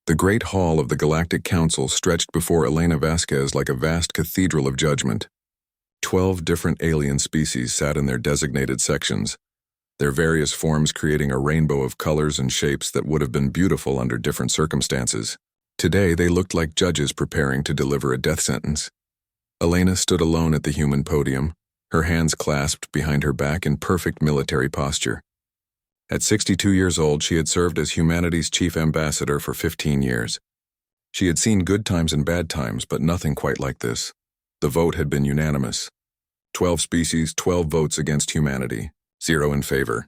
The great hall of the Galactic Council stretched before Elena Vasquez like a vast cathedral of judgment. 12 different alien species sat in their designated sections, their various forms creating a rainbow of colors and shapes that would have been beautiful under different circumstances. Today, they looked like judges preparing to deliver a death sentence. Elena stood alone at the human podium, her hands clasped behind her back in perfect military posture. At 62 years old, she had served as humanity's chief ambassador for 15 years. She had seen good times and bad times, but nothing quite like this. The vote had been unanimous. 12 species, 12 votes against humanity, 0 in favor.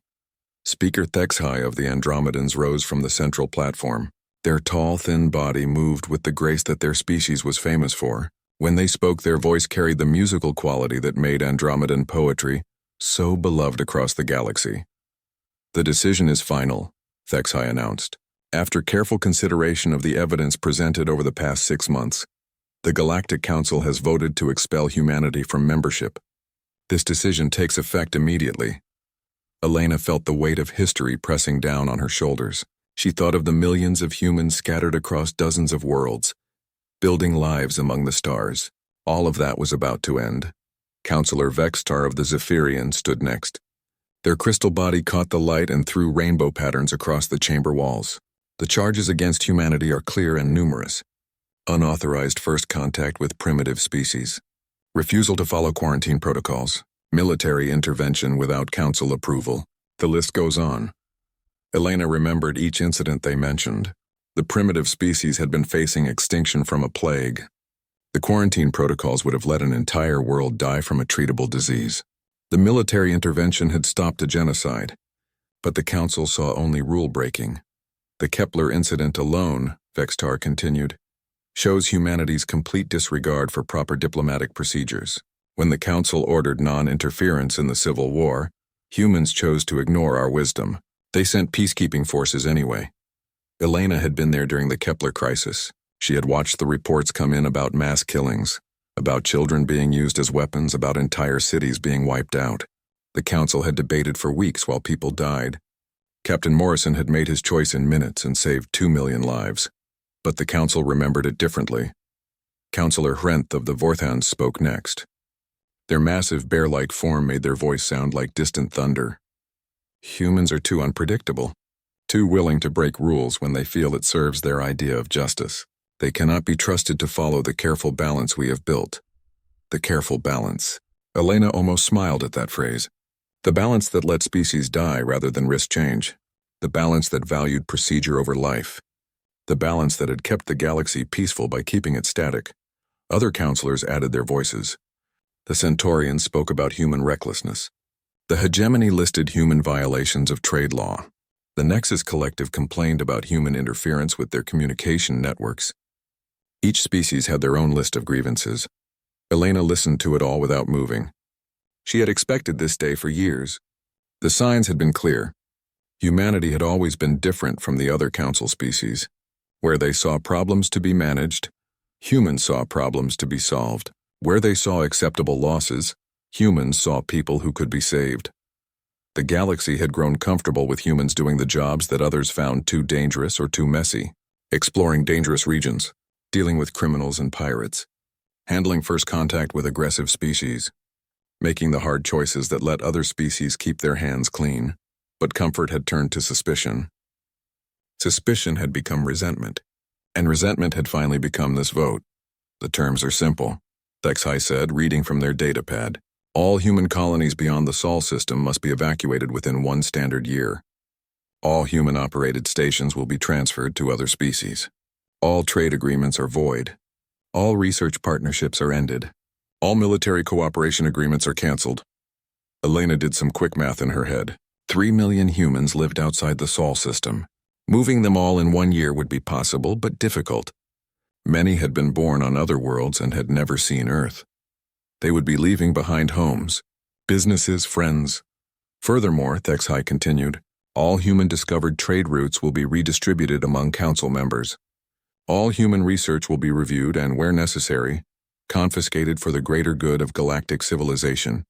Speaker Thexhai of the Andromedans rose from the central platform. Their tall, thin body moved with the grace that their species was famous for. When they spoke, their voice carried the musical quality that made Andromedan poetry so beloved across the galaxy. The decision is final, Thexhai announced. After careful consideration of the evidence presented over the past 6 months, the Galactic Council has voted to expel humanity from membership. This decision takes effect immediately. Elena felt the weight of history pressing down on her shoulders. She thought of the millions of humans scattered across dozens of worlds, building lives among the stars. All of that was about to end. Counselor Vextar of the Zephyrian stood next. Their crystal body caught the light and threw rainbow patterns across the chamber walls. The charges against humanity are clear and numerous. Unauthorized first contact with primitive species, refusal to follow quarantine protocols, military intervention without council approval. The list goes on. Elena remembered each incident they mentioned. The primitive species had been facing extinction from a plague. The quarantine protocols would have let an entire world die from a treatable disease. The military intervention had stopped a genocide, but the council saw only rule-breaking. The Kepler incident alone, Vextar continued, shows humanity's complete disregard for proper diplomatic procedures. When the council ordered non-interference in the Civil War, humans chose to ignore our wisdom. They sent peacekeeping forces anyway. Elena had been there during the Kepler crisis. She had watched the reports come in about mass killings, about children being used as weapons, about entire cities being wiped out. The council had debated for weeks while people died. Captain Morrison had made his choice in minutes and saved 2 million lives. But the council remembered it differently. Councillor Hrenth of the Vorthans spoke next. Their massive bear-like form made their voice sound like distant thunder. Humans are too unpredictable, too willing to break rules when they feel it serves their idea of justice. They cannot be trusted to follow the careful balance we have built. The careful balance. Elena almost smiled at that phrase. The balance that let species die rather than risk change. The balance that valued procedure over life. The balance that had kept the galaxy peaceful by keeping it static. Other counselors added their voices. The Centaurians spoke about human recklessness. The hegemony listed human violations of trade law. The Nexus Collective complained about human interference with their communication networks. Each species had their own list of grievances. Elena listened to it all without moving. She had expected this day for years. The signs had been clear. Humanity had always been different from the other council species. Where they saw problems to be managed, humans saw problems to be solved. Where they saw acceptable losses, humans saw people who could be saved. The galaxy had grown comfortable with humans doing the jobs that others found too dangerous or too messy. Exploring dangerous regions, dealing with criminals and pirates, handling first contact with aggressive species, making the hard choices that let other species keep their hands clean. But comfort had turned to suspicion. Suspicion had become resentment, and resentment had finally become this vote. The terms are simple, Thexhai said, reading from their datapad. All human colonies beyond the Sol system must be evacuated within 1 standard year. All human-operated stations will be transferred to other species. All trade agreements are void. All research partnerships are ended. All military cooperation agreements are canceled. Elena did some quick math in her head. 3 million humans lived outside the Sol system. Moving them all in 1 year would be possible, but difficult. Many had been born on other worlds and had never seen Earth. They would be leaving behind homes, businesses, friends. Furthermore, Thexhai continued, all human-discovered trade routes will be redistributed among council members. All human research will be reviewed and, where necessary, confiscated for the greater good of galactic civilization.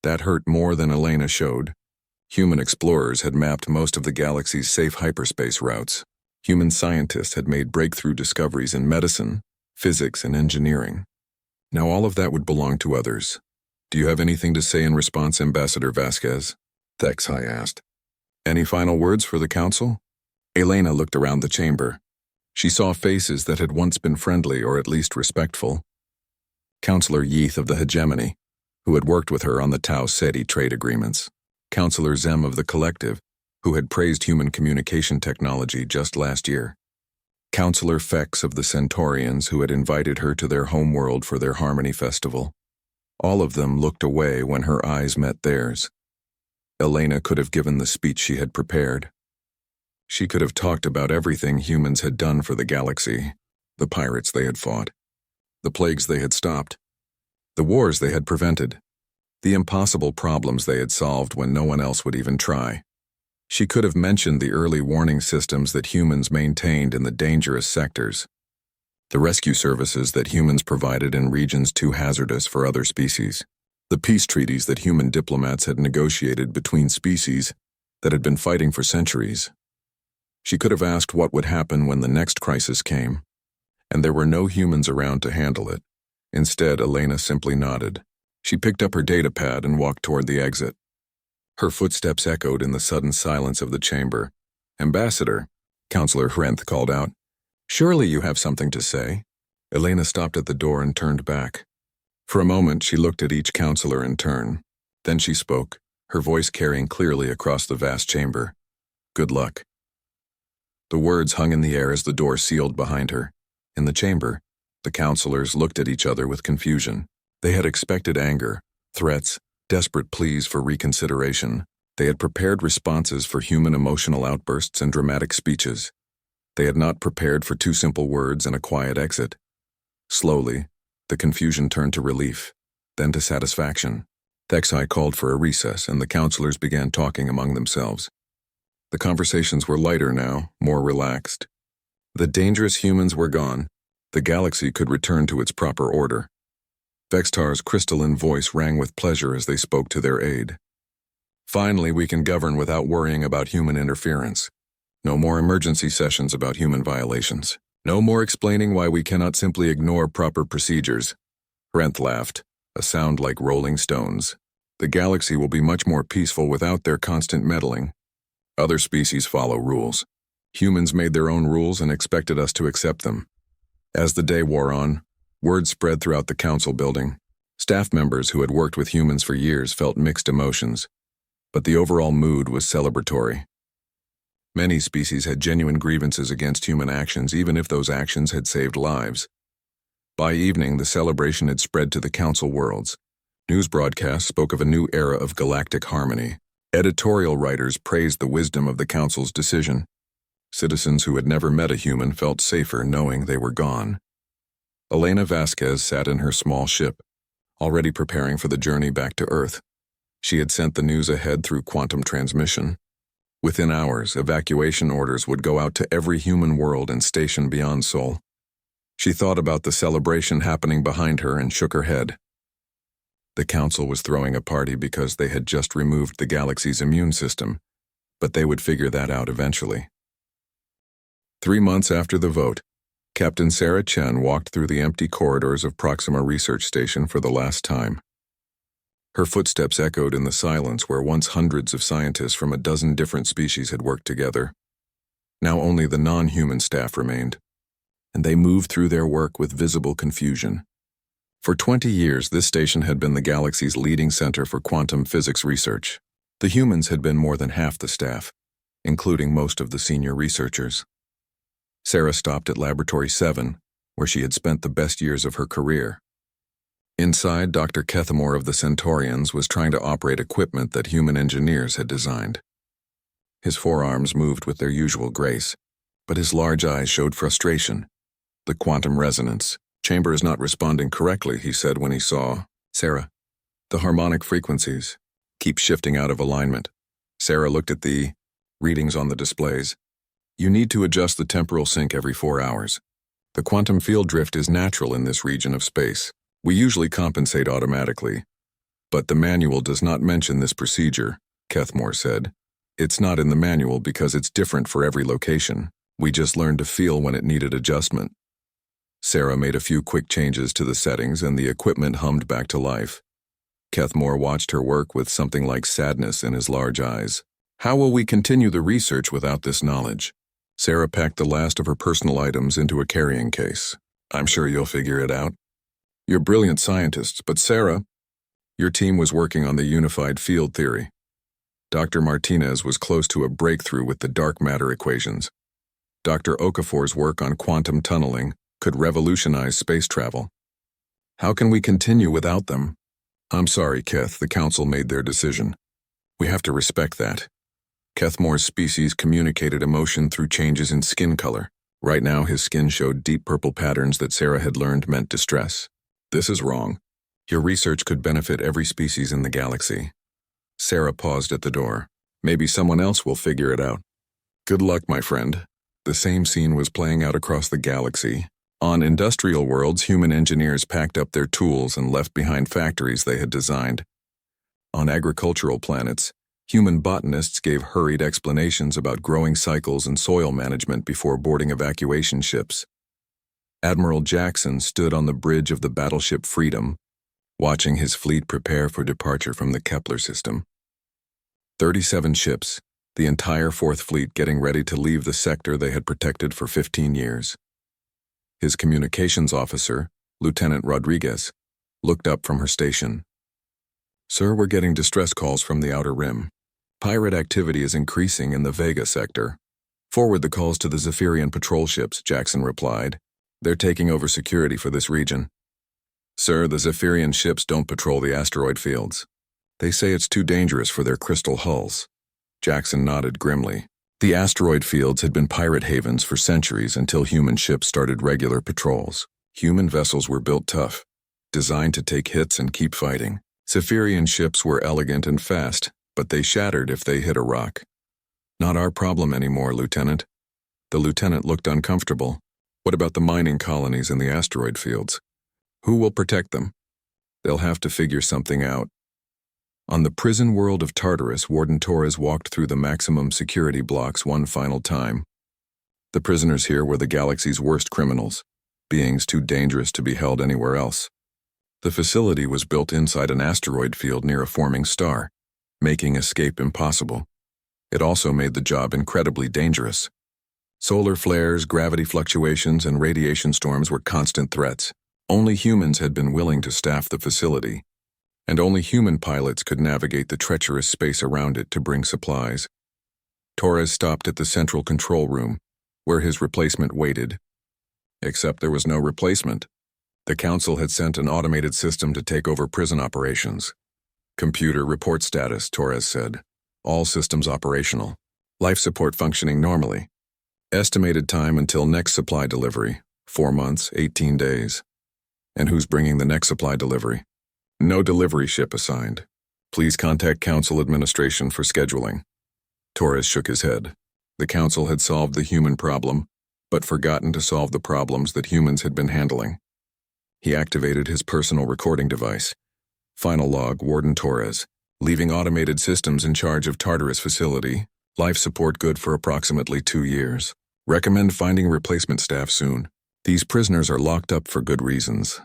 That hurt more than Elena showed. Human explorers had mapped most of the galaxy's safe hyperspace routes. Human scientists had made breakthrough discoveries in medicine, physics, and engineering. Now all of that would belong to others. Do you have anything to say in response, Ambassador Vasquez? HFY asked. Any final words for the council? Elena looked around the chamber. She saw faces that had once been friendly or at least respectful. Counselor Yeath of the Hegemony, who had worked with her on the Tau Ceti trade agreements. Counselor Zem of the Collective, who had praised human communication technology just last year. Counselor Fex of the Centaurians, who had invited her to their homeworld for their Harmony Festival. All of them looked away when her eyes met theirs. Elena could have given the speech she had prepared. She could have talked about everything humans had done for the galaxy, the pirates they had fought, the plagues they had stopped, the wars they had prevented, the impossible problems they had solved when no one else would even try. She could have mentioned the early warning systems that humans maintained in the dangerous sectors, the rescue services that humans provided in regions too hazardous for other species, the peace treaties that human diplomats had negotiated between species that had been fighting for centuries. She could have asked what would happen when the next crisis came, and there were no humans around to handle it. Instead, Elena simply nodded. She picked up her datapad and walked toward the exit. Her footsteps echoed in the sudden silence of the chamber. Ambassador, Counselor Hrenth called out. Surely you have something to say. Elena stopped at the door and turned back. For a moment, she looked at each counselor in turn. Then she spoke, her voice carrying clearly across the vast chamber. Good luck. The words hung in the air as the door sealed behind her. In the chamber, the counselors looked at each other with confusion. They had expected anger, threats, desperate pleas for reconsideration. They had prepared responses for human emotional outbursts and dramatic speeches. They had not prepared for two simple words and a quiet exit. Slowly, the confusion turned to relief, then to satisfaction. HFY called for a recess, and the counselors began talking among themselves. The conversations were lighter now, more relaxed. The dangerous humans were gone. The galaxy could return to its proper order. Vextar's crystalline voice rang with pleasure as they spoke to their aide. Finally, we can govern without worrying about human interference. No more emergency sessions about human violations. No more explaining why we cannot simply ignore proper procedures. Hrenth laughed, a sound like rolling stones. The galaxy will be much more peaceful without their constant meddling. Other species follow rules. Humans made their own rules and expected us to accept them. As the day wore on, word spread throughout the council building. Staff members who had worked with humans for years felt mixed emotions, but the overall mood was celebratory. Many species had genuine grievances against human actions, even if those actions had saved lives. By evening, the celebration had spread to the council worlds. News broadcasts spoke of a new era of galactic harmony. Editorial writers praised the wisdom of the council's decision. Citizens who had never met a human felt safer knowing they were gone. Elena Vasquez sat in her small ship, already preparing for the journey back to Earth. She had sent the news ahead through quantum transmission. Within hours, evacuation orders would go out to every human world and station beyond Sol. She thought about the celebration happening behind her and shook her head. The council was throwing a party because they had just removed the galaxy's immune system, but they would figure that out eventually. 3 months after the vote, Captain Sarah Chen walked through the empty corridors of Proxima Research Station for the last time. Her footsteps echoed in the silence where once hundreds of scientists from a dozen different species had worked together. Now only the non-human staff remained, and they moved through their work with visible confusion. For 20 years, this station had been the galaxy's leading center for quantum physics research. The humans had been more than half the staff, including most of the senior researchers. Sarah stopped at Laboratory 7, where she had spent the best years of her career. Inside, Dr. Kethamore of the Centaurians was trying to operate equipment that human engineers had designed. His forearms moved with their usual grace, but his large eyes showed frustration. The quantum resonance chamber is not responding correctly, he said when he saw Sarah. The harmonic frequencies keep shifting out of alignment. Sarah looked at the readings on the displays. You need to adjust the temporal sync every 4 hours. The quantum field drift is natural in this region of space. We usually compensate automatically, but the manual does not mention this procedure, Kethamore said. It's not in the manual because it's different for every location. We just learned to feel when it needed adjustment. Sarah made a few quick changes to the settings and the equipment hummed back to life. Kethmore watched her work with something like sadness in his large eyes. How will we continue the research without this knowledge? Sarah packed the last of her personal items into a carrying case. I'm sure you'll figure it out. You're brilliant scientists, but Sarah, your team was working on the unified field theory. Dr. Martinez was close to a breakthrough with the dark matter equations. Dr. Okafor's work on quantum tunneling could revolutionize space travel. How can we continue without them? I'm sorry, Keth, the Council made their decision. We have to respect that. Kethmore's species communicated emotion through changes in skin color. Right now, his skin showed deep purple patterns that Sarah had learned meant distress. This is wrong. Your research could benefit every species in the galaxy. Sarah paused at the door. Maybe someone else will figure it out. Good luck, my friend. The same scene was playing out across the galaxy. On industrial worlds, human engineers packed up their tools and left behind factories they had designed. On agricultural planets, human botanists gave hurried explanations about growing cycles and soil management before boarding evacuation ships. Admiral Jackson stood on the bridge of the battleship Freedom, watching his fleet prepare for departure from the Kepler system. 37 ships, the entire Fourth Fleet getting ready to leave the sector they had protected for 15 years. His communications officer, Lieutenant Rodriguez, looked up from her station. Sir, we're getting distress calls from the Outer Rim. Pirate activity is increasing in the Vega sector. Forward the calls to the Zephyrian patrol ships, Jackson replied. They're taking over security for this region. Sir, the Zephyrian ships don't patrol the asteroid fields. They say it's too dangerous for their crystal hulls. Jackson nodded grimly. The asteroid fields had been pirate havens for centuries until human ships started regular patrols. Human vessels were built tough, designed to take hits and keep fighting. Zephyrian ships were elegant and fast, but they shattered if they hit a rock. Not our problem anymore, Lieutenant. The lieutenant looked uncomfortable. What about the mining colonies in the asteroid fields? Who will protect them? They'll have to figure something out. On the prison world of Tartarus, Warden Torres walked through the maximum security blocks one final time. The prisoners here were the galaxy's worst criminals, beings too dangerous to be held anywhere else. The facility was built inside an asteroid field near a forming star, making escape impossible. It also made the job incredibly dangerous. Solar flares, gravity fluctuations, and radiation storms were constant threats. Only humans had been willing to staff the facility, and only human pilots could navigate the treacherous space around it to bring supplies. Torres stopped at the central control room, where his replacement waited. Except there was no replacement. The Council had sent an automated system to take over prison operations. Computer report status, Torres said. All systems operational. Life support functioning normally. Estimated time until next supply delivery, 4 months, 18 days. And who's bringing the next supply delivery? No delivery ship assigned. Please contact Council Administration for scheduling. Torres shook his head. The Council had solved the human problem, but forgotten to solve the problems that humans had been handling. He activated his personal recording device. Final log, Warden Torres. Leaving automated systems in charge of Tartarus facility. Life support good for approximately 2 years. Recommend finding replacement staff soon. These prisoners are locked up for good reasons.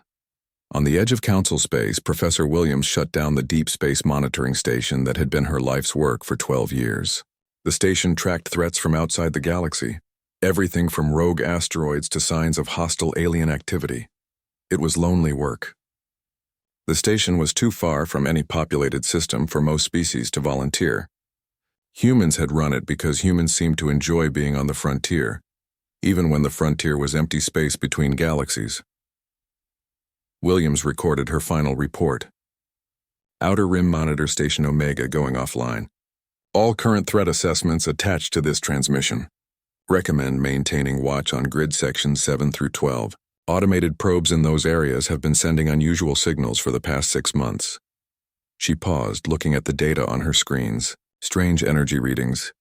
On the edge of Council space, Professor Williams shut down the deep space monitoring station that had been her life's work for 12 years. The station tracked threats from outside the galaxy, everything from rogue asteroids to signs of hostile alien activity. It was lonely work. The station was too far from any populated system for most species to volunteer. Humans had run it because humans seemed to enjoy being on the frontier, even when the frontier was empty space between galaxies. Williams recorded her final report. Outer Rim Monitor Station Omega going offline. All current threat assessments attached to this transmission. Recommend maintaining watch on grid sections 7 through 12. Automated probes in those areas have been sending unusual signals for the past 6 months. She paused, looking at the data on her screens. Strange energy readings.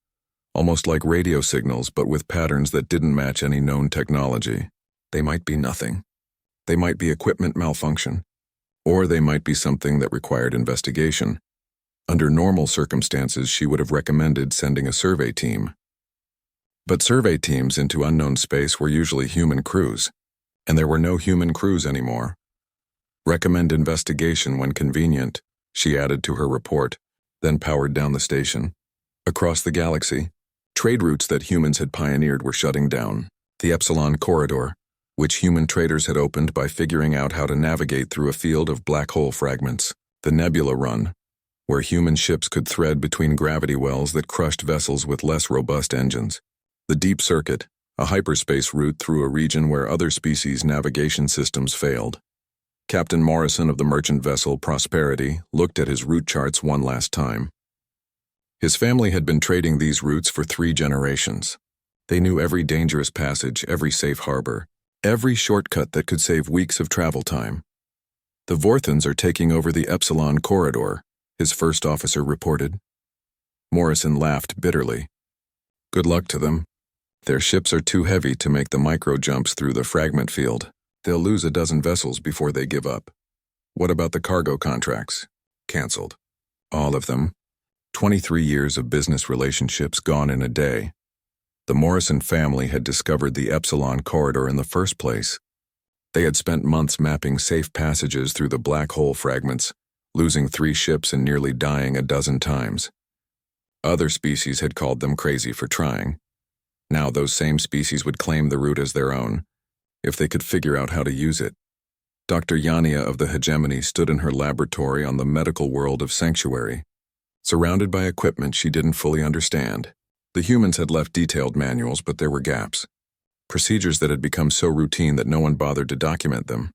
Almost like radio signals, but with patterns that didn't match any known technology. They might be nothing. They might be equipment malfunction. Or they might be something that required investigation. Under normal circumstances, she would have recommended sending a survey team. But survey teams into unknown space were usually human crews, and there were no human crews anymore. Recommend investigation when convenient, she added to her report, then powered down the station. Across the galaxy, trade routes that humans had pioneered were shutting down. The Epsilon Corridor, which human traders had opened by figuring out how to navigate through a field of black hole fragments. The Nebula Run, where human ships could thread between gravity wells that crushed vessels with less robust engines. The Deep Circuit, a hyperspace route through a region where other species' navigation systems failed. Captain Morrison of the merchant vessel Prosperity looked at his route charts one last time. His family had been trading these routes for 3 generations. They knew every dangerous passage, every safe harbor, every shortcut that could save weeks of travel time. The Vorthans are taking over the Epsilon Corridor, his first officer reported. Morrison laughed bitterly. Good luck to them. Their ships are too heavy to make the micro jumps through the fragment field. They'll lose a dozen vessels before they give up. What about the cargo contracts? Cancelled. All of them. 23 years of business relationships gone in a day. The Morrison family had discovered the Epsilon Corridor in the first place. They had spent months mapping safe passages through the black hole fragments, losing 3 ships and nearly dying a dozen times. Other species had called them crazy for trying. Now those same species would claim the route as their own, if they could figure out how to use it. Dr. Yania of the Hegemony stood in her laboratory on the medical world of Sanctuary, surrounded by equipment she didn't fully understand. The humans had left detailed manuals, but there were gaps. Procedures that had become so routine that no one bothered to document them.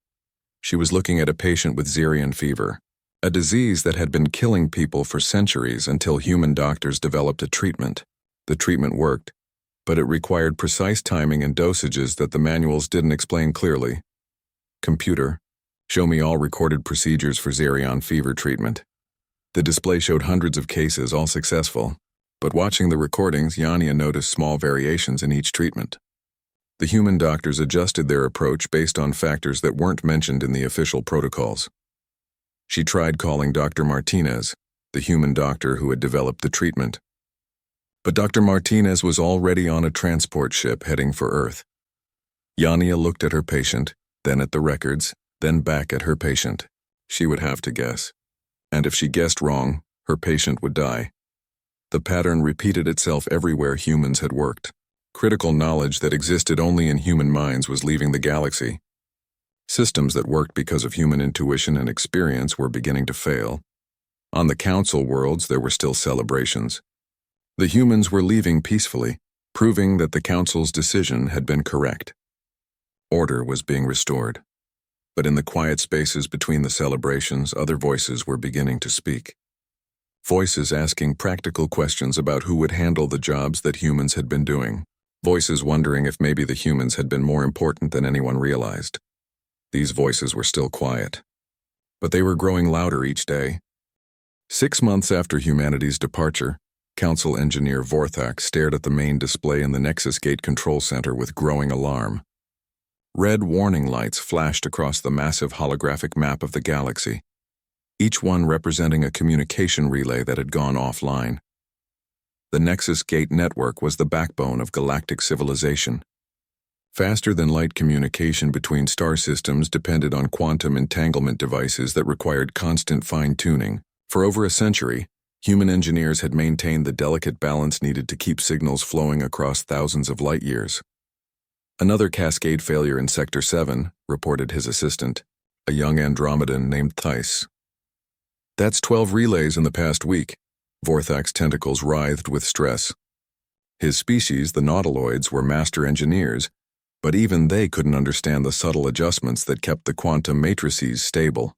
She was looking at a patient with Xerian fever, a disease that had been killing people for centuries until human doctors developed a treatment. The treatment worked, but it required precise timing and dosages that the manuals didn't explain clearly. Computer, show me all recorded procedures for Xerian fever treatment. The display showed hundreds of cases, all successful, but watching the recordings, Yania noticed small variations in each treatment. The human doctors adjusted their approach based on factors that weren't mentioned in the official protocols. She tried calling Dr. Martinez, the human doctor who had developed the treatment. But Dr. Martinez was already on a transport ship heading for Earth. Yania looked at her patient, then at the records, then back at her patient. She would have to guess. And if she guessed wrong, her patient would die. The pattern repeated itself everywhere humans had worked. Critical knowledge that existed only in human minds was leaving the galaxy. Systems that worked because of human intuition and experience were beginning to fail. On the council worlds, there were still celebrations. The humans were leaving peacefully, proving that the council's decision had been correct. Order was being restored. But in the quiet spaces between the celebrations, other voices were beginning to speak. Voices asking practical questions about who would handle the jobs that humans had been doing. Voices wondering if maybe the humans had been more important than anyone realized. These voices were still quiet, but they were growing louder each day. 6 months after humanity's departure, Council Engineer Vorthak stared at the main display in the Nexus Gate Control Center with growing alarm. Red warning lights flashed across the massive holographic map of the galaxy, each one representing a communication relay that had gone offline. The Nexus Gate network was the backbone of galactic civilization. Faster-than-light communication between star systems depended on quantum entanglement devices that required constant fine-tuning. For over a century, human engineers had maintained the delicate balance needed to keep signals flowing across thousands of light-years. Another cascade failure in Sector 7, reported his assistant, a young Andromedan named Thais. That's 12 relays in the past week. Vorthak's tentacles writhed with stress. His species, the Nautiloids, were master engineers, but even they couldn't understand the subtle adjustments that kept the quantum matrices stable.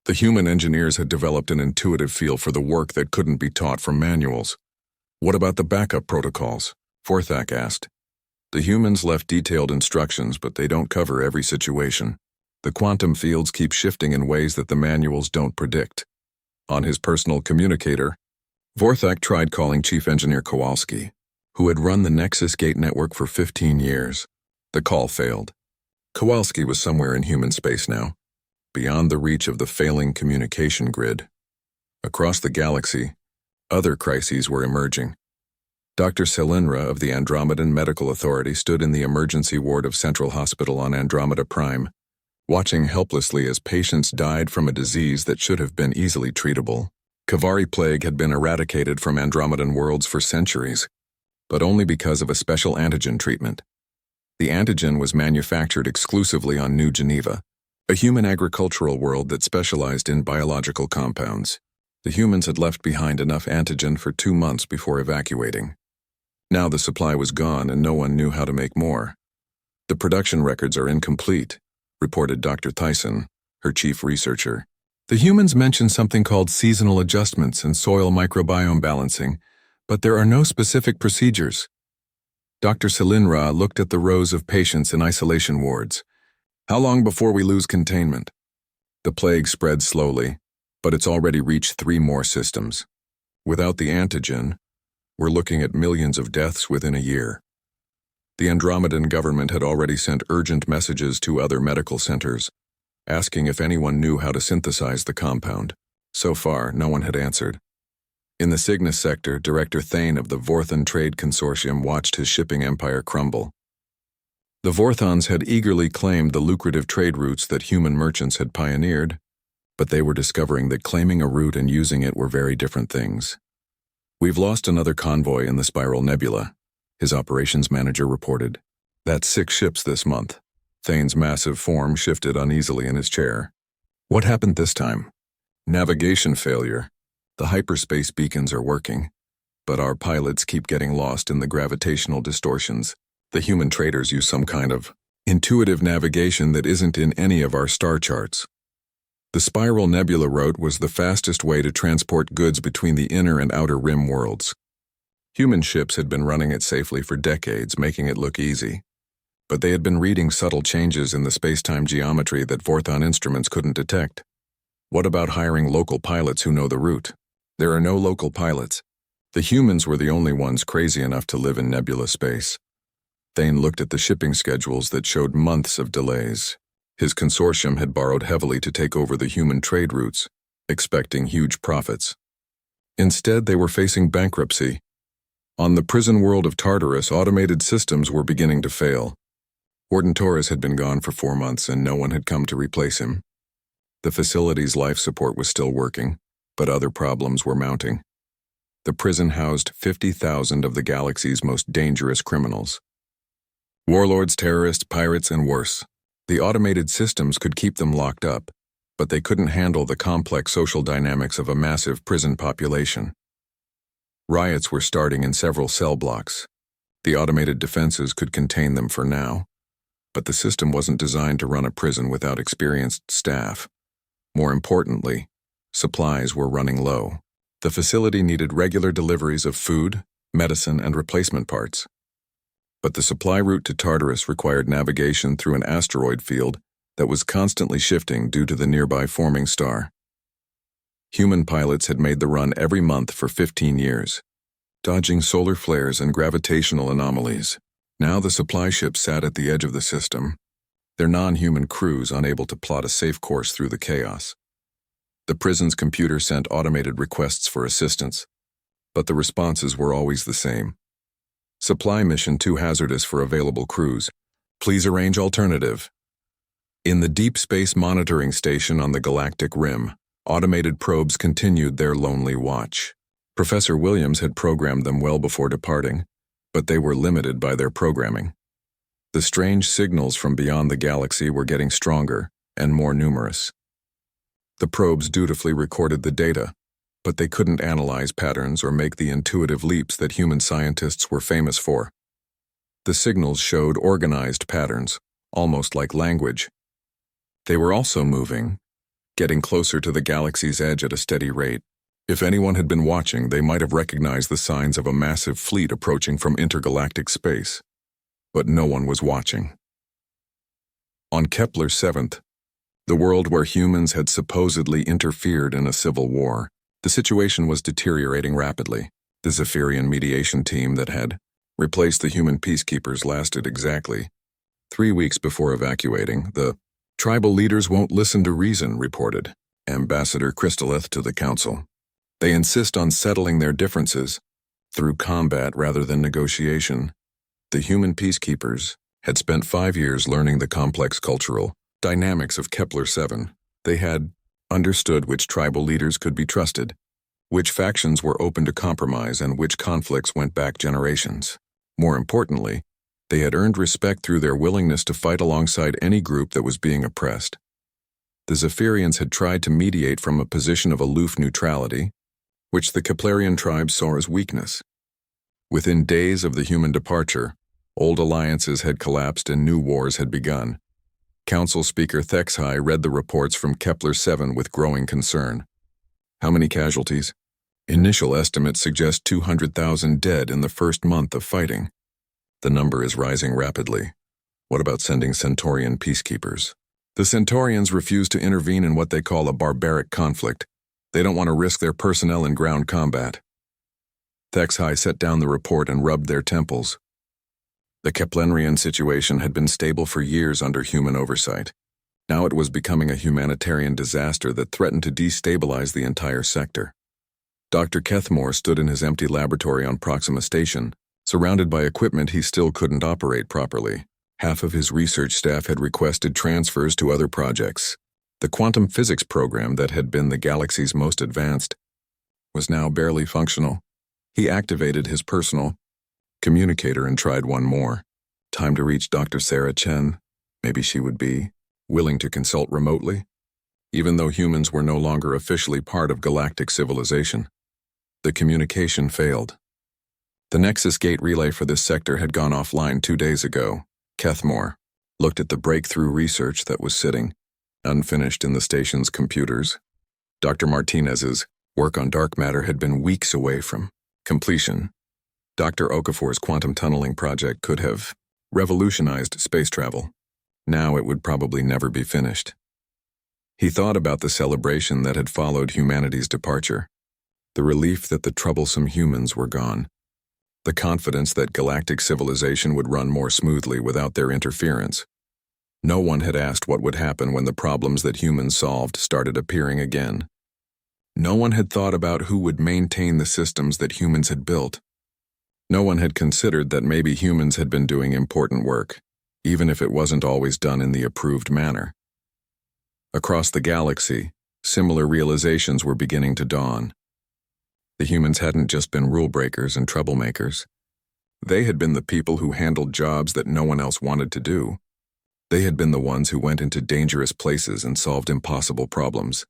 The human engineers had developed an intuitive feel for the work that couldn't be taught from manuals. What about the backup protocols? Vorthak asked. The humans left detailed instructions, but they don't cover every situation. The quantum fields keep shifting in ways that the manuals don't predict. On his personal communicator, Vorthak tried calling Chief Engineer Kowalski, who had run the Nexus Gate network for 15 years. The call failed. Kowalski was somewhere in human space now, beyond the reach of the failing communication grid. Across the galaxy, other crises were emerging. Dr. Selinra of the Andromedan Medical Authority stood in the emergency ward of Central Hospital on Andromeda Prime, watching helplessly as patients died from a disease that should have been easily treatable. Kavari plague had been eradicated from Andromedan worlds for centuries, but only because of a special antigen treatment. The antigen was manufactured exclusively on New Geneva, a human agricultural world that specialized in biological compounds. The humans had left behind enough antigen for 2 months before evacuating. Now the supply was gone and no one knew how to make more. The production records are incomplete, reported Dr. Thyssen, her chief researcher. The humans mentioned something called seasonal adjustments and soil microbiome balancing, but there are no specific procedures. Dr. Selinra looked at the rows of patients in isolation wards. How long before we lose containment? The plague spread slowly, but it's already reached 3 more systems. Without the antigen, we're looking at millions of deaths within a year. The Andromedan government had already sent urgent messages to other medical centers, asking if anyone knew how to synthesize the compound. So far, no one had answered. In the Cygnus sector, Director Thane of the Vorthon Trade Consortium watched his shipping empire crumble. The Vorthons had eagerly claimed the lucrative trade routes that human merchants had pioneered, but they were discovering that claiming a route and using it were very different things. We've lost another convoy in the Spiral Nebula, his operations manager reported. That's 6 ships this month. Thane's massive form shifted uneasily in his chair. What happened this time? Navigation failure. The hyperspace beacons are working, but our pilots keep getting lost in the gravitational distortions. The human traders use some kind of intuitive navigation that isn't in any of our star charts. The Spiral Nebula route was the fastest way to transport goods between the inner and outer rim worlds. Human ships had been running it safely for decades, making it look easy. But they had been reading subtle changes in the space-time geometry that Vorthon instruments couldn't detect. What about hiring local pilots who know the route? There are no local pilots. The humans were the only ones crazy enough to live in nebula space. Thane looked at the shipping schedules that showed months of delays. His consortium had borrowed heavily to take over the human trade routes, expecting huge profits. Instead, they were facing bankruptcy. On the prison world of Tartarus, automated systems were beginning to fail. Warden Torres had been gone for 4 months and no one had come to replace him. The facility's life support was still working, but other problems were mounting. The prison housed 50,000 of the galaxy's most dangerous criminals. Warlords, terrorists, pirates, and worse. The automated systems could keep them locked up, but they couldn't handle the complex social dynamics of a massive prison population. Riots were starting in several cell blocks. The automated defenses could contain them for now, but the system wasn't designed to run a prison without experienced staff. More importantly, supplies were running low. The facility needed regular deliveries of food, medicine, and replacement parts. But the supply route to Tartarus required navigation through an asteroid field that was constantly shifting due to the nearby forming star. Human pilots had made the run every month for 15 years, dodging solar flares and gravitational anomalies. Now the supply ships sat at the edge of the system, their non-human crews unable to plot a safe course through the chaos. The prison's computer sent automated requests for assistance, but the responses were always the same. Supply mission too hazardous for available crews. Please arrange alternative. In the Deep Space Monitoring Station on the Galactic Rim, automated probes continued their lonely watch. Professor Williams had programmed them well before departing, but they were limited by their programming. The strange signals from beyond the galaxy were getting stronger and more numerous. The probes dutifully recorded the data, but they couldn't analyze patterns or make the intuitive leaps that human scientists were famous for. The signals showed organized patterns, almost like language. They were also moving, getting closer to the galaxy's edge at a steady rate. If anyone had been watching, they might have recognized the signs of a massive fleet approaching from intergalactic space. But no one was watching. On Kepler 7th, the world where humans had supposedly interfered in a civil war, the situation was deteriorating rapidly. The Zephyrian mediation team that had replaced the human peacekeepers lasted exactly 3 weeks before evacuating. The tribal leaders won't listen to reason, reported Ambassador Crystalith to the council. They insist on settling their differences, through combat rather than negotiation. The human peacekeepers had spent 5 years learning the complex cultural dynamics of Kepler-7. They had understood which tribal leaders could be trusted, which factions were open to compromise, and which conflicts went back generations. More importantly, they had earned respect through their willingness to fight alongside any group that was being oppressed. The Zephyrians had tried to mediate from a position of aloof neutrality, which the Keplerian tribes saw as weakness. Within days of the human departure, old alliances had collapsed and new wars had begun. Council Speaker Thexhai read the reports from Kepler-7 with growing concern. How many casualties? Initial estimates suggest 200,000 dead in the first month of fighting. The number is rising rapidly. What about sending Centaurian peacekeepers? The Centaurians refuse to intervene in what they call a barbaric conflict. They don't want to risk their personnel in ground combat. Thexhai set down the report and rubbed their temples. The Keplerian situation had been stable for years under human oversight. Now it was becoming a humanitarian disaster that threatened to destabilize the entire sector. Dr. Kethmore stood in his empty laboratory on Proxima Station, surrounded by equipment he still couldn't operate properly. Half of his research staff had requested transfers to other projects. The quantum physics program that had been the galaxy's most advanced was now barely functional. He activated his personal communicator and tried one more. Time to reach Dr. Sarah Chen. Maybe she would be willing to consult remotely, even though humans were no longer officially part of galactic civilization. The communication failed. The Nexus Gate relay for this sector had gone offline 2 days ago. Kethmore looked at the breakthrough research that was sitting unfinished in the station's computers. Dr. Martinez's work on dark matter had been weeks away from completion. Dr. Okafor's quantum tunneling project could have revolutionized space travel. Now it would probably never be finished. He thought about the celebration that had followed humanity's departure, the relief that the troublesome humans were gone, the confidence that galactic civilization would run more smoothly without their interference. No one had asked what would happen when the problems that humans solved started appearing again. No one had thought about who would maintain the systems that humans had built. No one had considered that maybe humans had been doing important work, even if it wasn't always done in the approved manner. Across the galaxy, similar realizations were beginning to dawn. The humans hadn't just been rule breakers and troublemakers. They had been the people who handled jobs that no one else wanted to do. They had been the ones who went into dangerous places and solved impossible problems.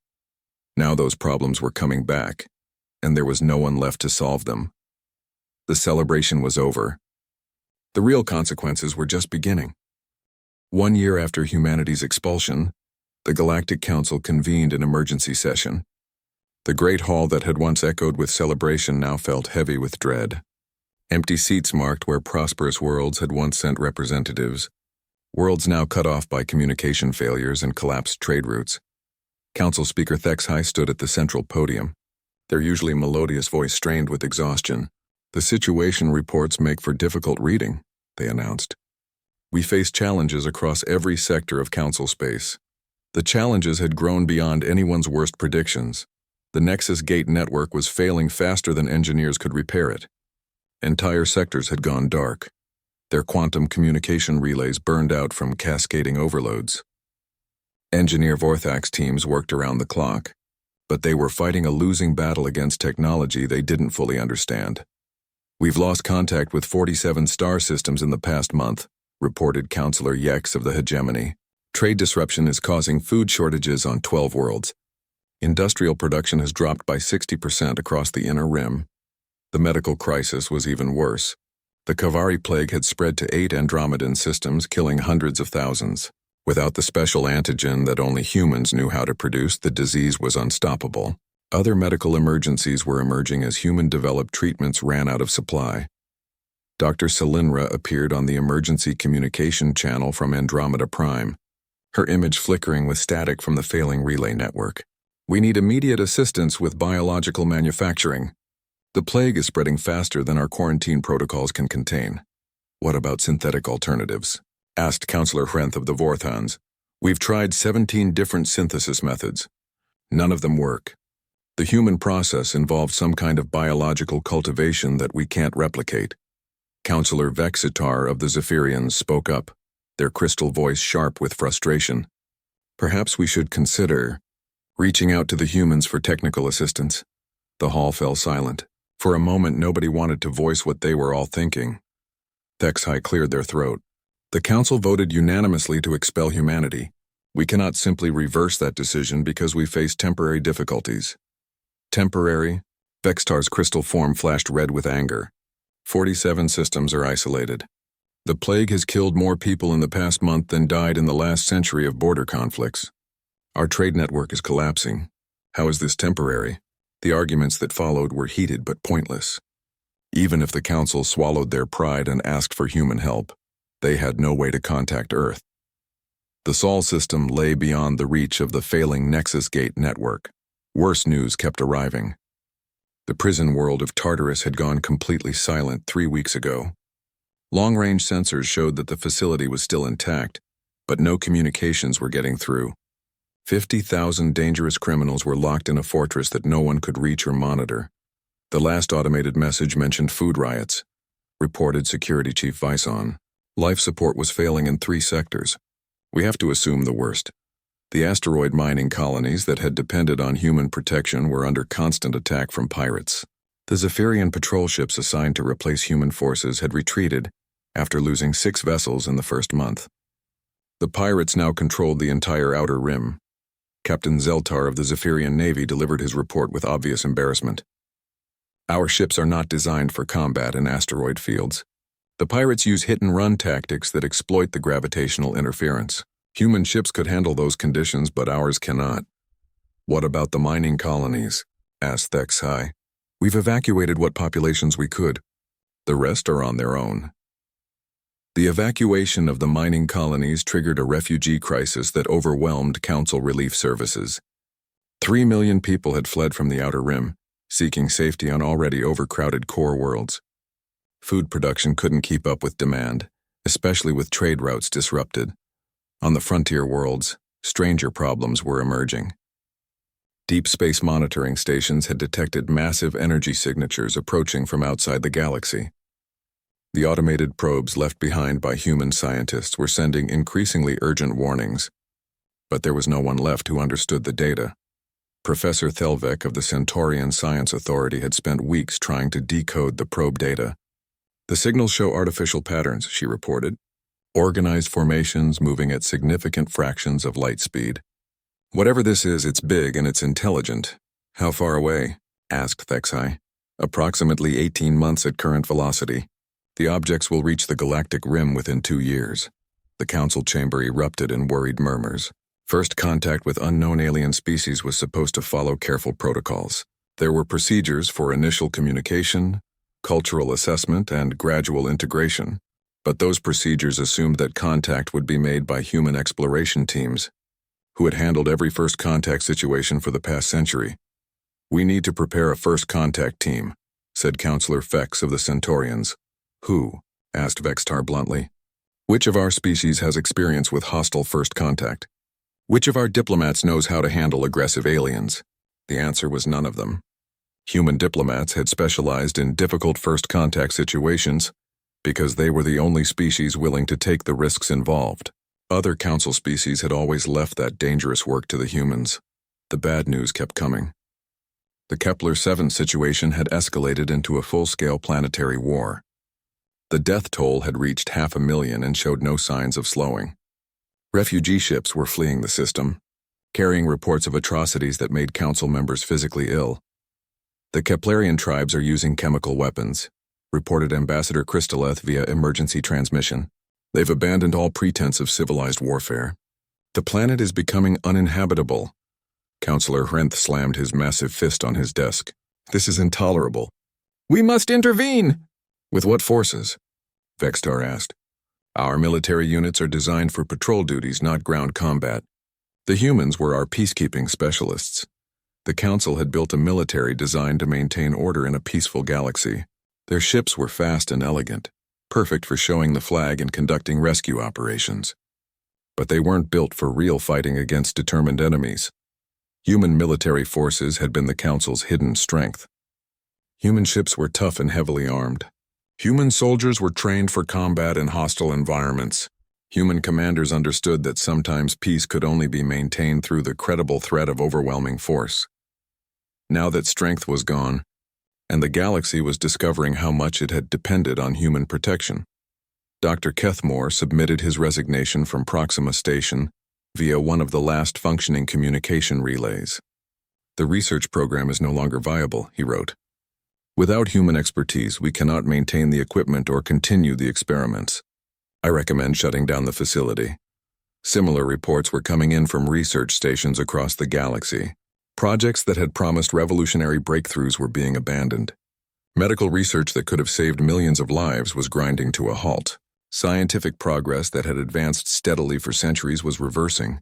Now those problems were coming back, and there was no one left to solve them. The celebration was over. The real consequences were just beginning. 1 year after humanity's expulsion, the Galactic Council convened an emergency session. The great hall that had once echoed with celebration now felt heavy with dread. Empty seats marked where prosperous worlds had once sent representatives, worlds now cut off by communication failures and collapsed trade routes. Council Speaker Thexhai stood at the central podium, their usually melodious voice strained with exhaustion. The situation reports make for difficult reading, they announced. We face challenges across every sector of council space. The challenges had grown beyond anyone's worst predictions. The Nexus Gate network was failing faster than engineers could repair it. Entire sectors had gone dark. Their quantum communication relays burned out from cascading overloads. Engineer Vorthak's teams worked around the clock, but they were fighting a losing battle against technology they didn't fully understand. We've lost contact with 47 star systems in the past month, reported Counselor Yex of the Hegemony. Trade disruption is causing food shortages on 12 worlds. Industrial production has dropped by 60% across the Inner Rim. The medical crisis was even worse. The Kavari plague had spread to 8 Andromedan systems, killing hundreds of thousands. Without the special antigen that only humans knew how to produce, the disease was unstoppable. Other medical emergencies were emerging as human-developed treatments ran out of supply. Dr. Salinra appeared on the emergency communication channel from Andromeda Prime, her image flickering with static from the failing relay network. We need immediate assistance with biological manufacturing. The plague is spreading faster than our quarantine protocols can contain. What about synthetic alternatives? Asked Counselor Hrenth of the Vorthans. We've tried 17 different synthesis methods. None of them work. The human process involved some kind of biological cultivation that we can't replicate. Counselor Vexitar of the Zephyrians spoke up, their crystal voice sharp with frustration. Perhaps we should consider reaching out to the humans for technical assistance. The hall fell silent. For a moment, nobody wanted to voice what they were all thinking. HFY cleared their throat. The council voted unanimously to expel humanity. We cannot simply reverse that decision because we face temporary difficulties. Temporary? Vextar's crystal form flashed red with anger. 47 systems are isolated. The plague has killed more people in the past month than died in the last century of border conflicts. Our trade network is collapsing. How is this temporary? The arguments that followed were heated but pointless. Even if the council swallowed their pride and asked for human help, they had no way to contact Earth. The Sol system lay beyond the reach of the failing Nexus Gate network. Worse news kept arriving. The prison world of Tartarus had gone completely silent 3 weeks ago. Long-range sensors showed that the facility was still intact, but no communications were getting through. 50,000 dangerous criminals were locked in a fortress that no one could reach or monitor. The last automated message mentioned food riots, reported Security Chief Vison. Life support was failing in 3 sectors. We have to assume the worst. The asteroid mining colonies that had depended on human protection were under constant attack from pirates. The Zephyrian patrol ships assigned to replace human forces had retreated after losing 6 vessels in the first month. The pirates now controlled the entire outer rim. Captain Zeltar of the Zephyrian Navy delivered his report with obvious embarrassment. Our ships are not designed for combat in asteroid fields. The pirates use hit-and-run tactics that exploit the gravitational interference. Human ships could handle those conditions, but ours cannot. What about the mining colonies? Asked HFY. We've evacuated what populations we could. The rest are on their own. The evacuation of the mining colonies triggered a refugee crisis that overwhelmed Council relief services. 3 million people had fled from the Outer Rim, seeking safety on already overcrowded core worlds. Food production couldn't keep up with demand, especially with trade routes disrupted. On the frontier worlds, stranger problems were emerging. Deep space monitoring stations had detected massive energy signatures approaching from outside the galaxy. The automated probes left behind by human scientists were sending increasingly urgent warnings. But there was no one left who understood the data. Professor Thelvek of the Centaurian Science Authority had spent weeks trying to decode the probe data. The signals show artificial patterns, she reported. Organized formations moving at significant fractions of light speed. Whatever this is, it's big and it's intelligent. How far away? Asked HFY. Approximately 18 months at current velocity. The objects will reach the galactic rim within 2 years. The council chamber erupted in worried murmurs. First contact with unknown alien species was supposed to follow careful protocols. There were procedures for initial communication, cultural assessment, and gradual integration. But those procedures assumed that contact would be made by human exploration teams, who had handled every first contact situation for the past century. We need to prepare a first contact team, said Counselor Fex of the Centaurians. Who? Asked Vextar bluntly. Which of our species has experience with hostile first contact? Which of our diplomats knows how to handle aggressive aliens? The answer was none of them. Human diplomats had specialized in difficult first contact situations because they were the only species willing to take the risks involved. Other council species had always left that dangerous work to the humans. The bad news kept coming. The Kepler-7 situation had escalated into a full-scale planetary war. The death toll had reached 500,000 and showed no signs of slowing. Refugee ships were fleeing the system, carrying reports of atrocities that made council members physically ill. The Keplerian tribes are using chemical weapons, reported Ambassador Crystaleth via emergency transmission. They've abandoned all pretense of civilized warfare. The planet is becoming uninhabitable. Counselor Hrenth slammed his massive fist on his desk. This is intolerable. We must intervene! With what forces? Vextar asked. Our military units are designed for patrol duties, not ground combat. The humans were our peacekeeping specialists. The Council had built a military designed to maintain order in a peaceful galaxy. Their ships were fast and elegant, perfect for showing the flag and conducting rescue operations. But they weren't built for real fighting against determined enemies. Human military forces had been the Council's hidden strength. Human ships were tough and heavily armed. Human soldiers were trained for combat in hostile environments. Human commanders understood that sometimes peace could only be maintained through the credible threat of overwhelming force. Now that strength was gone, and the galaxy was discovering how much it had depended on human protection, Dr. Kethmore submitted his resignation from Proxima Station via one of the last functioning communication relays. "The research program is no longer viable," he wrote. "Without human expertise, we cannot maintain the equipment or continue the experiments. I recommend shutting down the facility." Similar reports were coming in from research stations across the galaxy. Projects that had promised revolutionary breakthroughs were being abandoned. Medical research that could have saved millions of lives was grinding to a halt. Scientific progress that had advanced steadily for centuries was reversing.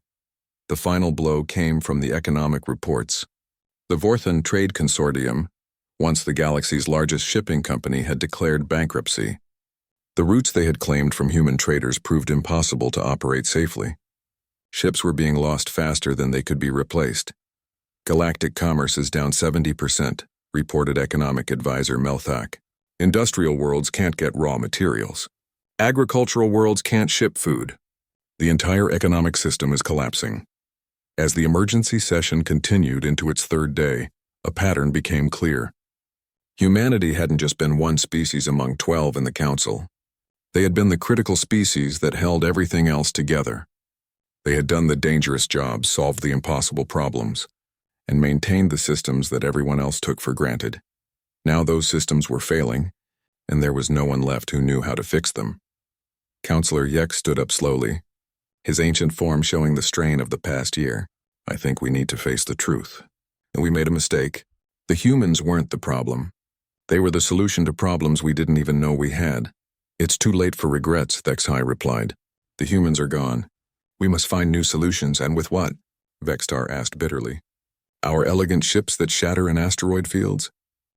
The final blow came from the economic reports. The Vorthan Trade Consortium, once the galaxy's largest shipping company, had declared bankruptcy. The routes they had claimed from human traders proved impossible to operate safely. Ships were being lost faster than they could be replaced. "Galactic commerce is down 70%, reported economic advisor Melthak. "Industrial worlds can't get raw materials. Agricultural worlds can't ship food. The entire economic system is collapsing." As the emergency session continued into its third day, a pattern became clear. Humanity hadn't just been one species among 12 in the Council. They had been the critical species that held everything else together. They had done the dangerous jobs, solved the impossible problems, and maintained the systems that everyone else took for granted. Now those systems were failing, and there was no one left who knew how to fix them. Counselor Yek stood up slowly, his ancient form showing the strain of the past year. "I think we need to face the truth. And we made a mistake. The humans weren't the problem. They were the solution to problems we didn't even know we had." "It's too late for regrets," Vexhai replied. "The humans are gone. We must find new solutions, and with what?" Vextar asked bitterly. "Our elegant ships that shatter in asteroid fields?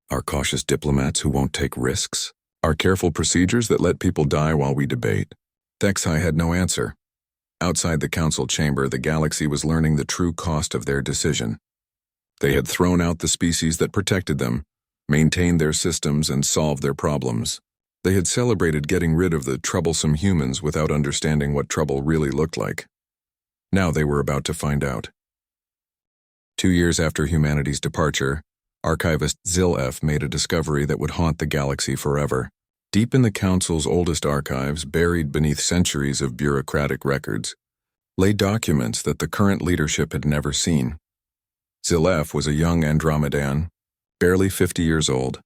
Our cautious diplomats who won't take risks? Our careful procedures that let people die while we debate?" Vexhai had no answer. Outside the Council chamber, the galaxy was learning the true cost of their decision. They had thrown out the species that protected them, maintained their systems, and solved their problems. They had celebrated getting rid of the troublesome humans without understanding what trouble really looked like. Now they were about to find out. 2 years after humanity's departure, archivist Zil-F made a discovery that would haunt the galaxy forever. Deep in the Council's oldest archives, buried beneath centuries of bureaucratic records, lay documents that the current leadership had never seen. Zil-F was a young Andromedan, barely 50 years old,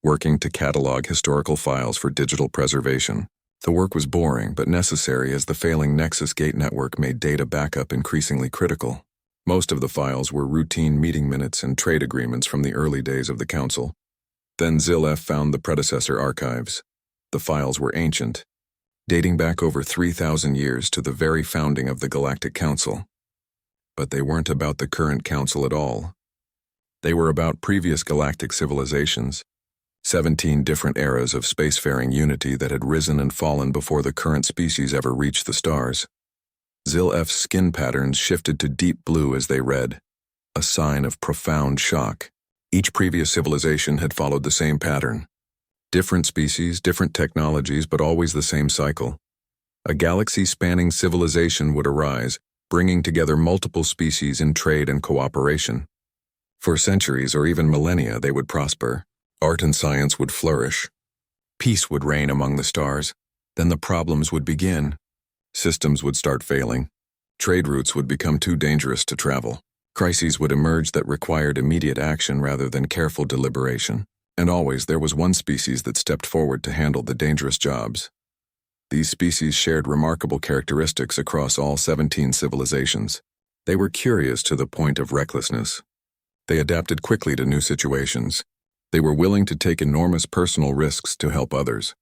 working to catalog historical files for digital preservation. The work was boring but necessary as the failing Nexus Gate network made data backup increasingly critical. Most of the files were routine meeting minutes and trade agreements from the early days of the Council. Then Zil-F found the predecessor archives. The files were ancient, dating back over 3,000 years to the very founding of the Galactic Council. But they weren't about the current Council at all. They were about previous galactic civilizations, 17 different eras of spacefaring unity that had risen and fallen before the current species ever reached the stars. Zil-F's skin patterns shifted to deep blue as they read, a sign of profound shock. Each previous civilization had followed the same pattern. Different species, different technologies, but always the same cycle. A galaxy-spanning civilization would arise, bringing together multiple species in trade and cooperation. For centuries or even millennia they would prosper. Art and science would flourish. Peace would reign among the stars. Then the problems would begin. Systems would start failing. Trade routes would become too dangerous to travel. Crises would emerge that required immediate action rather than careful deliberation. And always there was one species that stepped forward to handle the dangerous jobs. These species shared remarkable characteristics across all 17 civilizations. They were curious to the point of recklessness. They adapted quickly to new situations. They were willing to take enormous personal risks to help others.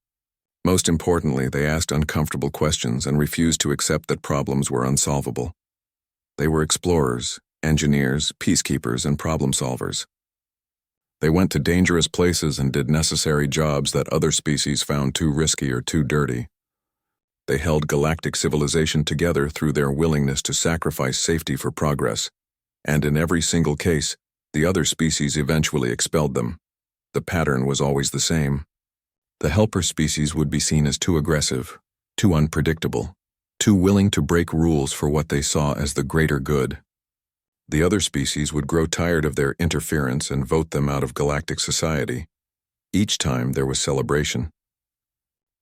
Most importantly, they asked uncomfortable questions and refused to accept that problems were unsolvable. They were explorers, engineers, peacekeepers, and problem solvers. They went to dangerous places and did necessary jobs that other species found too risky or too dirty. They held galactic civilization together through their willingness to sacrifice safety for progress, And in every single case, the other species eventually expelled them. The pattern was always the same. The helper species would be seen as too aggressive, too unpredictable, too willing to break rules for what they saw as the greater good. The other species would grow tired of their interference and vote them out of galactic society. Each time there was celebration.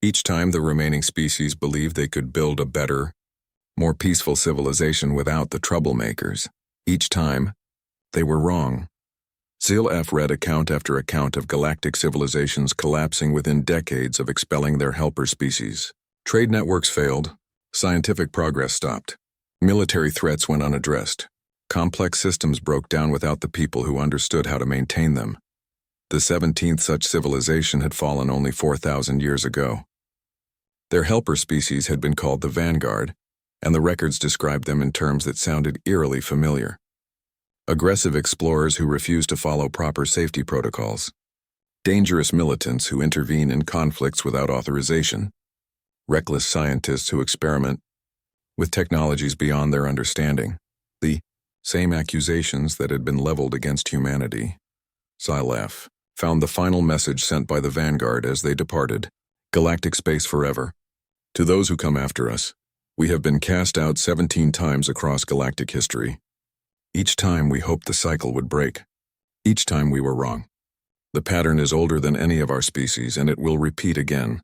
Each time the remaining species believed they could build a better, more peaceful civilization without the troublemakers. Each time, they were wrong. ZIL-F read account after account of galactic civilizations collapsing within decades of expelling their helper species. Trade networks failed, scientific progress stopped, military threats went unaddressed, complex systems broke down without the people who understood how to maintain them. The 17th such civilization had fallen only 4,000 years ago. Their helper species had been called the Vanguard, and the records described them in terms that sounded eerily familiar. Aggressive explorers who refuse to follow proper safety protocols. Dangerous militants who intervene in conflicts without authorization. Reckless scientists who experiment with technologies beyond their understanding. The same accusations that had been leveled against humanity. ZIL-F found the final message sent by the Vanguard as they departed. Galactic space forever. To those who come after us, we have been cast out 17 times across galactic history. Each time we hoped the cycle would break. Each time we were wrong. The pattern is older than any of our species, and it will repeat again.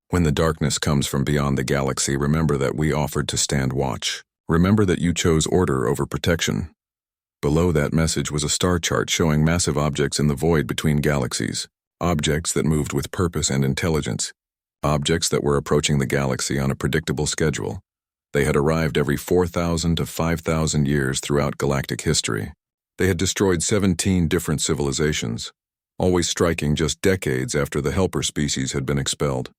When the darkness comes from beyond the galaxy, remember that we offered to stand watch. Remember that you chose order over protection. Below that message was a star chart showing massive objects in the void between galaxies. Objects that moved with purpose and intelligence. Objects that were approaching the galaxy on a predictable schedule. They had arrived every 4,000 to 5,000 years throughout galactic history. They had destroyed 17 different civilizations, always striking just decades after the helper species had been expelled.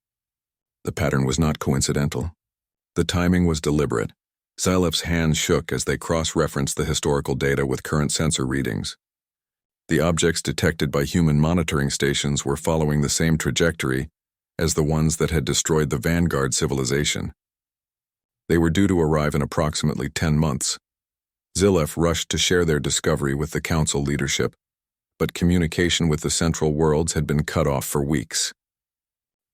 The pattern was not coincidental. The timing was deliberate. ZIL-F's hands shook as they cross-referenced the historical data with current sensor readings. The objects detected by human monitoring stations were following the same trajectory as the ones that had destroyed the Vanguard civilization. They were due to arrive in approximately 10 months. ZIL-F rushed to share their discovery with the Council leadership, but communication with the Central Worlds had been cut off for weeks.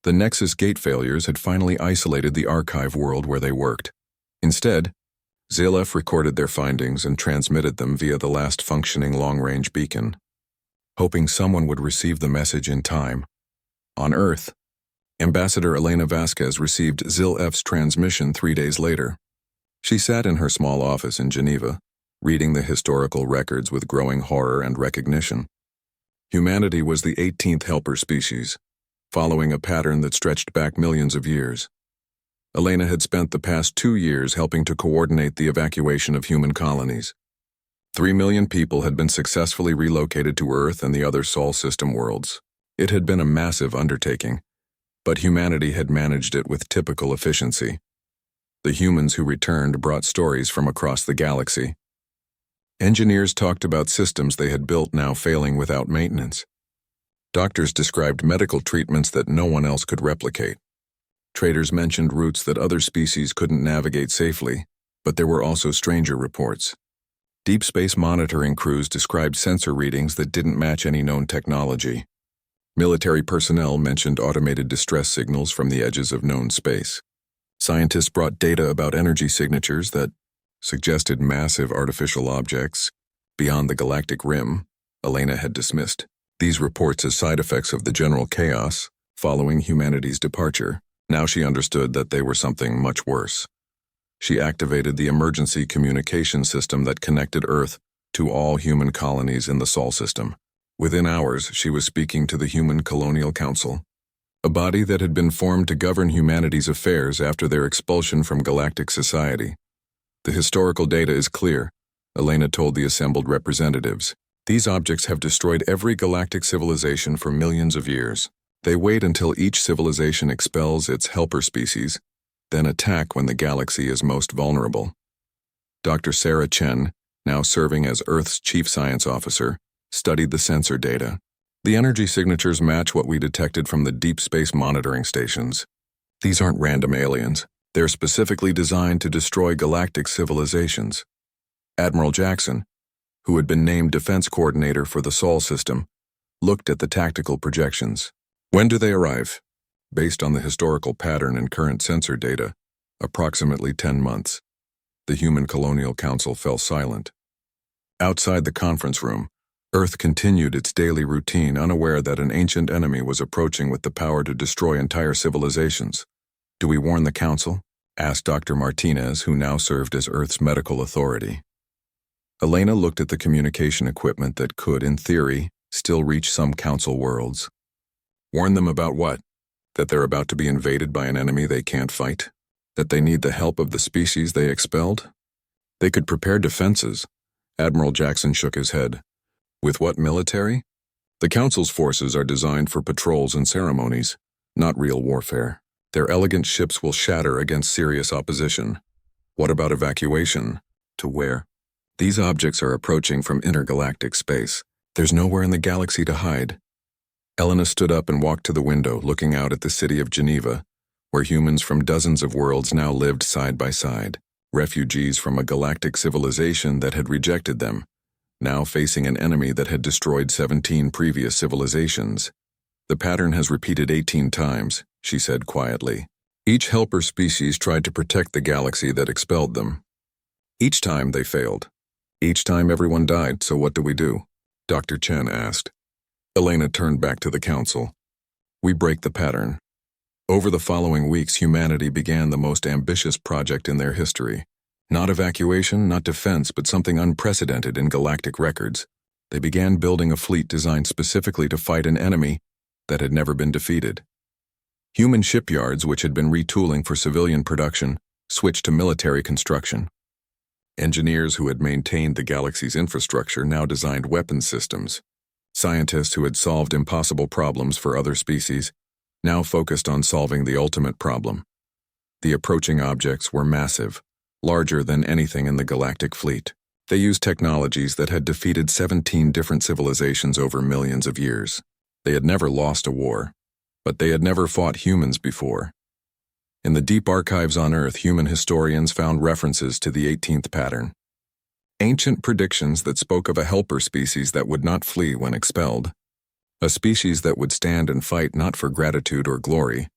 The Nexus gate failures had finally isolated the archive world where they worked. Instead, ZIL-F recorded their findings and transmitted them via the last functioning long-range beacon, hoping someone would receive the message in time. On Earth, Ambassador Elena Vasquez received ZIL-F's transmission 3 days later. She sat in her small office in Geneva, reading the historical records with growing horror and recognition. Humanity was the 18th helper species, following a pattern that stretched back millions of years. Elena had spent the past 2 years helping to coordinate the evacuation of human colonies. 3 million people had been successfully relocated to Earth and the other Sol system worlds. It had been a massive undertaking, but humanity had managed it with typical efficiency. The humans who returned brought stories from across the galaxy. Engineers talked about systems they had built now failing without maintenance. Doctors described medical treatments that no one else could replicate. Traders mentioned routes that other species couldn't navigate safely, but there were also stranger reports. Deep space monitoring crews described sensor readings that didn't match any known technology. Military personnel mentioned automated distress signals from the edges of known space. Scientists brought data about energy signatures that suggested massive artificial objects beyond the galactic rim. Elena had dismissed these reports as side effects of the general chaos following humanity's departure. Now she understood that they were something much worse. She activated the emergency communication system that connected Earth to all human colonies in the Sol system. Within hours, she was speaking to the Human Colonial Council, a body that had been formed to govern humanity's affairs after their expulsion from galactic society. The historical data is clear, Elena told the assembled representatives. These objects have destroyed every galactic civilization for millions of years. They wait until each civilization expels its helper species, then attack when the galaxy is most vulnerable. Dr. Sarah Chen, now serving as Earth's chief science officer, studied the sensor data. The energy signatures match what we detected from the deep space monitoring stations. These aren't random aliens. They're specifically designed to destroy galactic civilizations. Admiral Jackson, who had been named defense coordinator for the Sol system, looked at the tactical projections. When do they arrive? Based on the historical pattern and current sensor data, approximately 10 months. The Human Colonial Council fell silent. Outside the conference room, Earth continued its daily routine, unaware that an ancient enemy was approaching with the power to destroy entire civilizations. "Do we warn the Council?" asked Dr. Martinez, who now served as Earth's medical authority. Elena looked at the communication equipment that could, in theory, still reach some Council worlds. Warn them about what? That they're about to be invaded by an enemy they can't fight? That they need the help of the species they expelled? They could prepare defenses. Admiral Jackson shook his head. With what military? The Council's forces are designed for patrols and ceremonies, not real warfare. Their elegant ships will shatter against serious opposition. What about evacuation? To where? These objects are approaching from intergalactic space. There's nowhere in the galaxy to hide. Elena stood up and walked to the window, looking out at the city of Geneva, where humans from dozens of worlds now lived side by side, refugees from a galactic civilization that had rejected them, now facing an enemy that had destroyed 17 previous civilizations. "The pattern has repeated 18 times, she said quietly. Each helper species tried to protect the galaxy that expelled them. Each time they failed. Each time everyone died, so what do we do? Dr. Chen asked. Elena turned back to the Council. We break the pattern. Over the following weeks, humanity began the most ambitious project in their history. Not evacuation, not defense, but something unprecedented in galactic records. They began building a fleet designed specifically to fight an enemy that had never been defeated. Human shipyards, which had been retooling for civilian production, switched to military construction. Engineers who had maintained the galaxy's infrastructure now designed weapons systems. Scientists who had solved impossible problems for other species now focused on solving the ultimate problem. The approaching objects were massive, larger than anything in the galactic fleet. They used technologies that had defeated 17 different civilizations over millions of years. They had never lost a war, but they had never fought humans before. In the deep archives on Earth, human historians found references to the 18th pattern. Ancient predictions that spoke of a helper species that would not flee when expelled. A species that would stand and fight not for gratitude or glory,